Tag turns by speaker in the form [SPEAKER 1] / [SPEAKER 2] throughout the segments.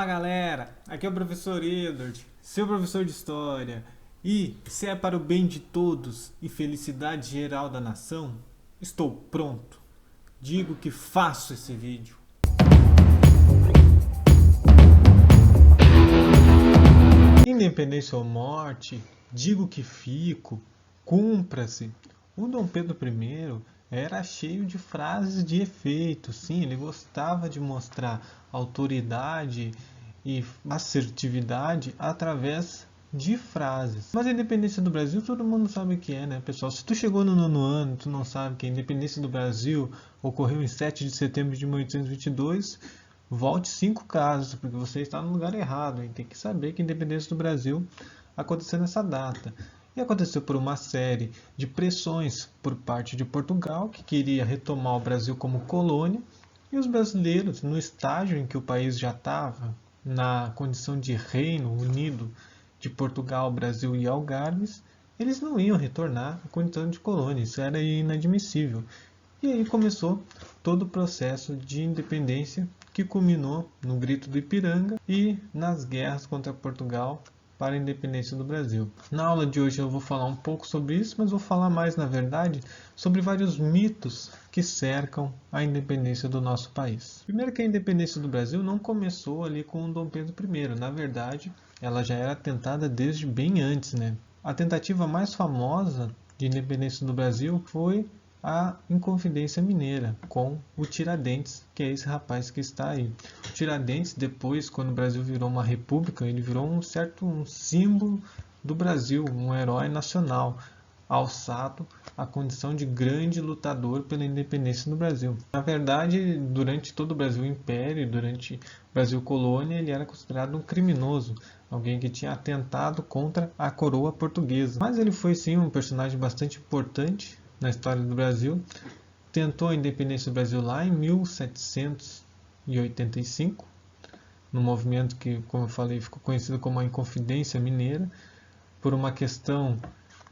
[SPEAKER 1] Fala galera, aqui é o professor Edward, seu professor de História. E se é para o bem de todos e felicidade geral da nação, estou pronto. Digo que faço esse vídeo. Independência ou morte, digo que fico, cumpra-se. O Dom Pedro I era cheio de frases de efeito, sim, ele gostava de mostrar autoridade e assertividade através de frases. Mas a independência do Brasil todo mundo sabe o que é, né, pessoal? Se tu chegou no nono ano e tu não sabe que a independência do Brasil ocorreu em 7 de setembro de 1822, volte 5 casas, porque você está no lugar errado, hein? Tem que saber que a independência do Brasil aconteceu nessa data. E aconteceu por uma série de pressões por parte de Portugal, que queria retomar o Brasil como colônia, e os brasileiros, no estágio em que o país já estava, na condição de reino unido de Portugal, Brasil e Algarves, eles não iam retornar à condição de colônia, isso era inadmissível. E aí começou todo o processo de independência que culminou no Grito do Ipiranga e nas guerras contra Portugal para a independência do Brasil. Na aula de hoje eu vou falar um pouco sobre isso, mas vou falar mais, na verdade, sobre vários mitos que cercam a independência do nosso país. Primeiro que a independência do Brasil não começou ali com o Dom Pedro I. Na verdade, ela já era tentada desde bem antes, né? A tentativa mais famosa de independência do Brasil foi a Inconfidência Mineira, com o Tiradentes, que é esse rapaz que está aí. O Tiradentes, depois, quando o Brasil virou uma república, ele virou um símbolo do Brasil, um herói nacional, alçado à condição de grande lutador pela independência do Brasil. Na verdade, durante todo o Brasil Império, durante o Brasil Colônia, ele era considerado um criminoso, alguém que tinha atentado contra a coroa portuguesa. Mas ele foi sim um personagem bastante importante na história do Brasil. Tentou a independência do Brasil lá em 1785, no movimento que, como eu falei, ficou conhecido como a Inconfidência Mineira, por uma questão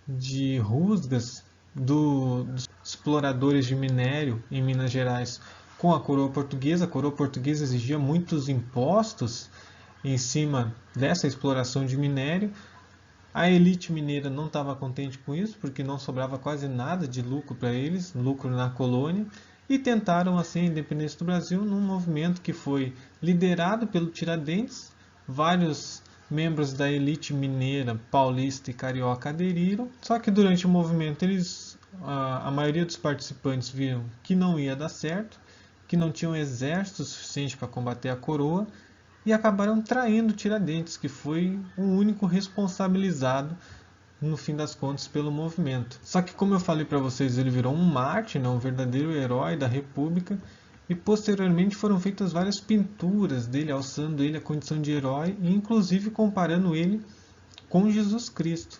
[SPEAKER 1] de rusgas dos exploradores de minério em Minas Gerais com a coroa portuguesa. A coroa portuguesa exigia muitos impostos em cima dessa exploração de minério. A elite mineira não estava contente com isso, porque não sobrava quase nada de lucro para eles, lucro na colônia, e tentaram assim a independência do Brasil num movimento que foi liderado pelo Tiradentes. Vários membros da elite mineira, paulista e carioca aderiram, só que durante o movimento a maioria dos participantes viram que não ia dar certo, que não tinham exército suficiente para combater a coroa, e acabaram traindo Tiradentes, que foi o único responsabilizado no fim das contas pelo movimento. Só que, como eu falei para vocês, ele virou um mártir, um verdadeiro herói da República, e posteriormente foram feitas várias pinturas dele, alçando ele à condição de herói, e inclusive comparando ele com Jesus Cristo,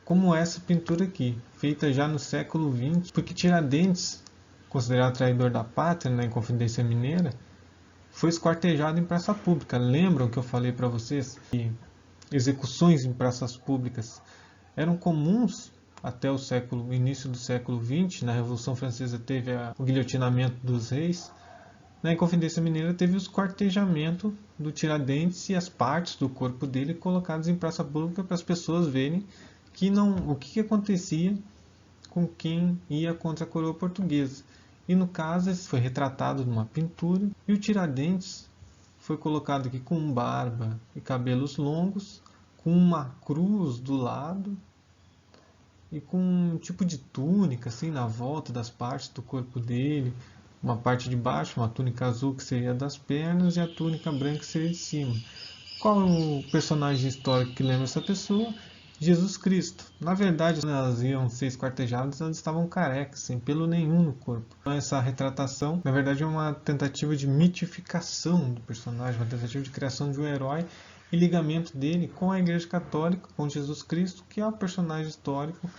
[SPEAKER 1] como essa pintura aqui, feita já no século XX, porque Tiradentes, considerado traidor da pátria na Inconfidência Mineira, foi esquartejado em praça pública. Lembram que eu falei para vocês que execuções em praças públicas eram comuns até o início do século XX? Na Revolução Francesa teve o guilhotinamento dos reis. Na Inconfidência Mineira teve o esquartejamento do Tiradentes e as partes do corpo dele colocadas em praça pública para as pessoas verem o que acontecia com quem ia contra a coroa portuguesa. E no caso, esse foi retratado numa pintura, e o Tiradentes foi colocado aqui com barba e cabelos longos, com uma cruz do lado e com um tipo de túnica assim na volta das partes do corpo dele, uma parte de baixo, uma túnica azul que seria das pernas e a túnica branca que seria de cima. Qual é o personagem histórico que lembra essa pessoa? Jesus Cristo. Na verdade, quando elas iam ser esquartejadas, elas estavam carecas, sem pelo nenhum no corpo. Então, essa retratação, na verdade, é uma tentativa de mitificação do personagem, uma tentativa de criação de um herói e ligamento dele com a Igreja Católica, com Jesus Cristo, que é o personagem histórico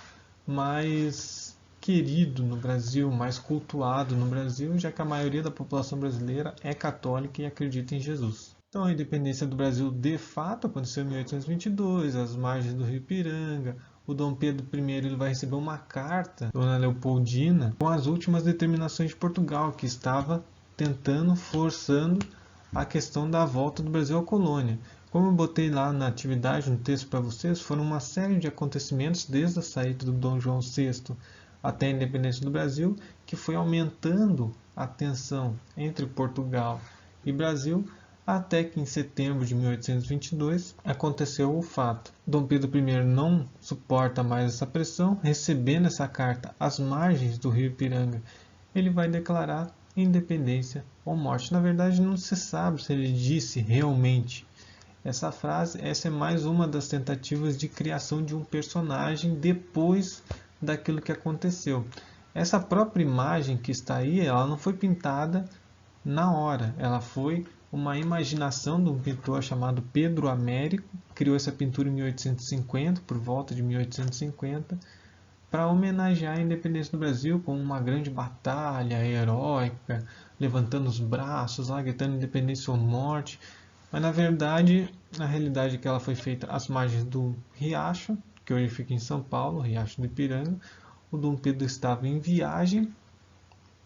[SPEAKER 1] mais querido no Brasil, mais cultuado no Brasil, já que a maioria da população brasileira é católica e acredita em Jesus. Então, a independência do Brasil, de fato, aconteceu em 1822, às margens do Rio Ipiranga. O Dom Pedro I ele vai receber uma carta, Dona Leopoldina, com as últimas determinações de Portugal, que estava forçando a questão da volta do Brasil à colônia. Como eu botei lá na atividade, no texto para vocês, foram uma série de acontecimentos desde a saída do Dom João VI até a independência do Brasil, que foi aumentando a tensão entre Portugal e Brasil, até que em setembro de 1822 aconteceu o fato. Dom Pedro I não suporta mais essa pressão, recebendo essa carta às margens do rio Ipiranga, ele vai declarar independência ou morte. Na verdade, não se sabe se ele disse realmente essa frase. Essa é mais uma das tentativas de criação de um personagem depois daquilo que aconteceu. Essa própria imagem que está aí, ela não foi pintada na hora, ela foi uma imaginação de um pintor chamado Pedro Américo, criou essa pintura em 1850, por volta de 1850, para homenagear a independência do Brasil com uma grande batalha heróica, levantando os braços, lá, gritando independência ou morte. Mas na verdade, a realidade é que ela foi feita às margens do Riacho, que hoje fica em São Paulo, Riacho do Ipiranga. O Dom Pedro estava em viagem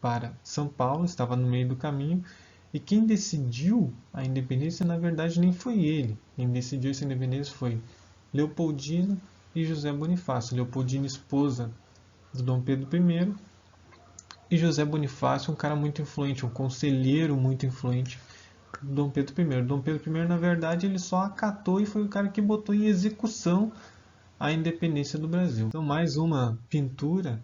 [SPEAKER 1] para São Paulo, estava no meio do caminho, e quem decidiu a independência, na verdade, nem foi ele. Quem decidiu essa independência foi Leopoldina e José Bonifácio. Leopoldina, esposa do Dom Pedro I, e José Bonifácio, um cara muito influente, um conselheiro muito influente do Dom Pedro I. Dom Pedro I, na verdade, ele só acatou e foi o cara que botou em execução a independência do Brasil. Então, mais uma pintura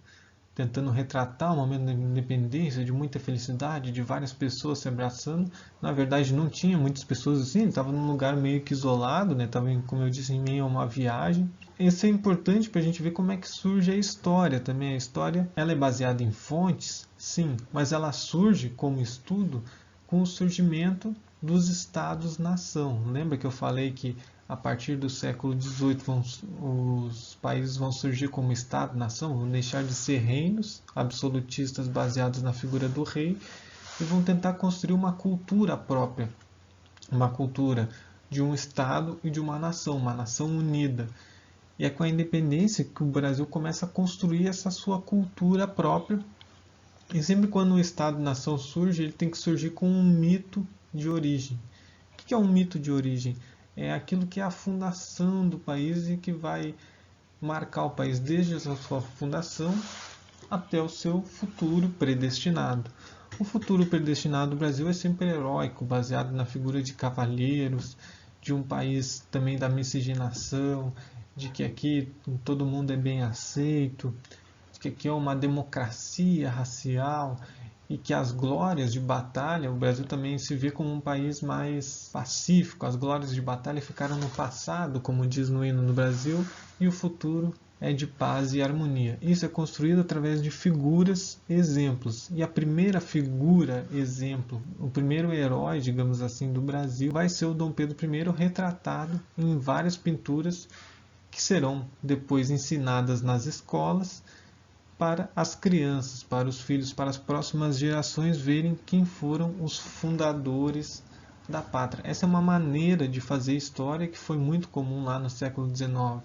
[SPEAKER 1] tentando retratar o momento da independência, de muita felicidade, de várias pessoas se abraçando. Na verdade, não tinha muitas pessoas assim, ele estava num lugar meio que isolado, né? Estava, como eu disse, em meio a uma viagem. Isso é importante para a gente ver como é que surge a história também. A história, ela é baseada em fontes, sim, mas ela surge como estudo com o surgimento dos Estados-nação. Lembra que eu falei que a partir do século XVIII os países vão surgir como Estado-nação, vão deixar de ser reinos absolutistas baseados na figura do rei e vão tentar construir uma cultura própria, uma cultura de um Estado e de uma nação unida. E é com a independência que o Brasil começa a construir essa sua cultura própria. E sempre quando o Estado-nação surge, ele tem que surgir com um mito de origem. O que é um mito de origem? É aquilo que é a fundação do país e que vai marcar o país desde a sua fundação até o seu futuro predestinado. O futuro predestinado do Brasil é sempre heróico, baseado na figura de cavalheiros, de um país também da miscigenação, de que aqui todo mundo é bem aceito, de que aqui é uma democracia racial e que as glórias de batalha, o Brasil também se vê como um país mais pacífico, as glórias de batalha ficaram no passado, como diz no hino do Brasil, e o futuro é de paz e harmonia. Isso é construído através de figuras, exemplos. E a primeira figura, exemplo, o primeiro herói, digamos assim, do Brasil, vai ser o Dom Pedro I, retratado em várias pinturas que serão depois ensinadas nas escolas, para as crianças, para os filhos, para as próximas gerações verem quem foram os fundadores da pátria. Essa é uma maneira de fazer história que foi muito comum lá no século XIX.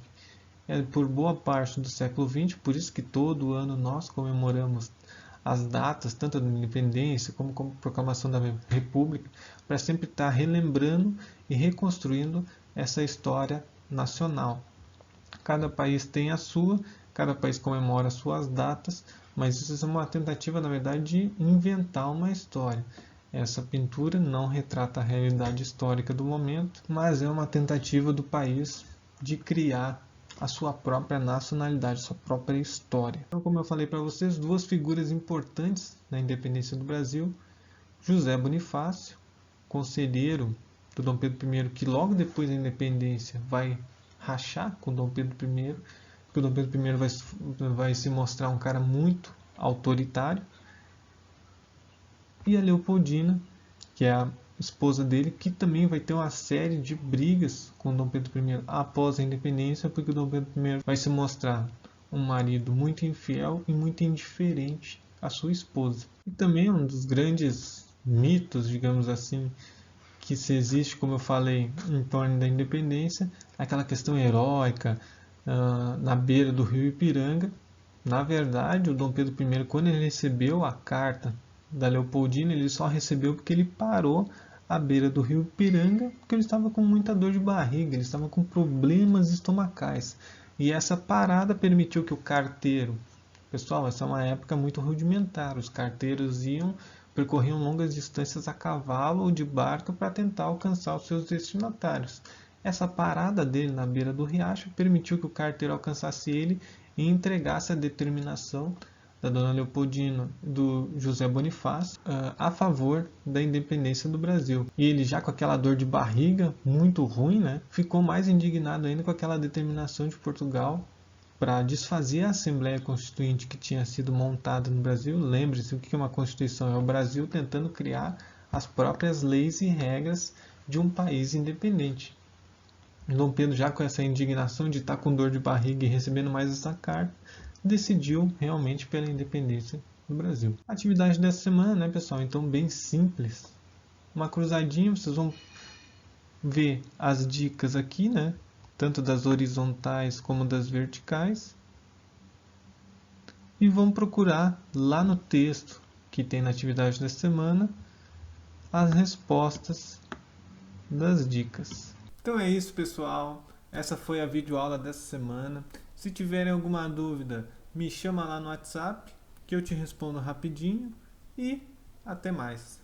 [SPEAKER 1] Por boa parte do século XX, por isso que todo ano nós comemoramos as datas, tanto da independência como a proclamação da República, para sempre estar relembrando e reconstruindo essa história nacional. Cada país tem a sua, cada país comemora suas datas, mas isso é uma tentativa, na verdade, de inventar uma história. Essa pintura não retrata a realidade histórica do momento, mas é uma tentativa do país de criar a sua própria nacionalidade, sua própria história. Então, como eu falei para vocês, duas figuras importantes na independência do Brasil: José Bonifácio, conselheiro do Dom Pedro I, que logo depois da independência vai rachar com Dom Pedro I, porque o Dom Pedro I vai se mostrar um cara muito autoritário, e a Leopoldina, que é a esposa dele, que também vai ter uma série de brigas com o Dom Pedro I após a independência, porque o Dom Pedro I vai se mostrar um marido muito infiel e muito indiferente à sua esposa. E também um dos grandes mitos, digamos assim, que se existe, como eu falei, em torno da independência, aquela questão heróica na beira do rio Ipiranga. Na verdade, o Dom Pedro I, quando ele recebeu a carta da Leopoldina, ele só recebeu porque ele parou à beira do rio Ipiranga, porque ele estava com muita dor de barriga, ele estava com problemas estomacais. E essa parada permitiu que o carteiro... Pessoal, essa é uma época muito rudimentar. Os carteiros percorriam longas distâncias a cavalo ou de barco para tentar alcançar os seus destinatários. Essa parada dele na beira do riacho permitiu que o carteiro alcançasse ele e entregasse a determinação da Dona Leopoldina do José Bonifácio a favor da independência do Brasil. E ele, já com aquela dor de barriga muito ruim, né, ficou mais indignado ainda com aquela determinação de Portugal para desfazer a Assembleia Constituinte que tinha sido montada no Brasil. Lembre-se, o que é uma Constituição? É o Brasil tentando criar as próprias leis e regras de um país independente. Dom Pedro, já com essa indignação de estar com dor de barriga e recebendo mais essa carta, decidiu realmente pela independência do Brasil. A atividade dessa semana, né, pessoal? Então, bem simples. Uma cruzadinha, vocês vão ver as dicas aqui, né? Tanto das horizontais como das verticais. E vão procurar lá no texto que tem na atividade dessa semana as respostas das dicas. Então é isso, pessoal. Essa foi a videoaula dessa semana. Se tiverem alguma dúvida, me chama lá no WhatsApp que eu te respondo rapidinho e até mais.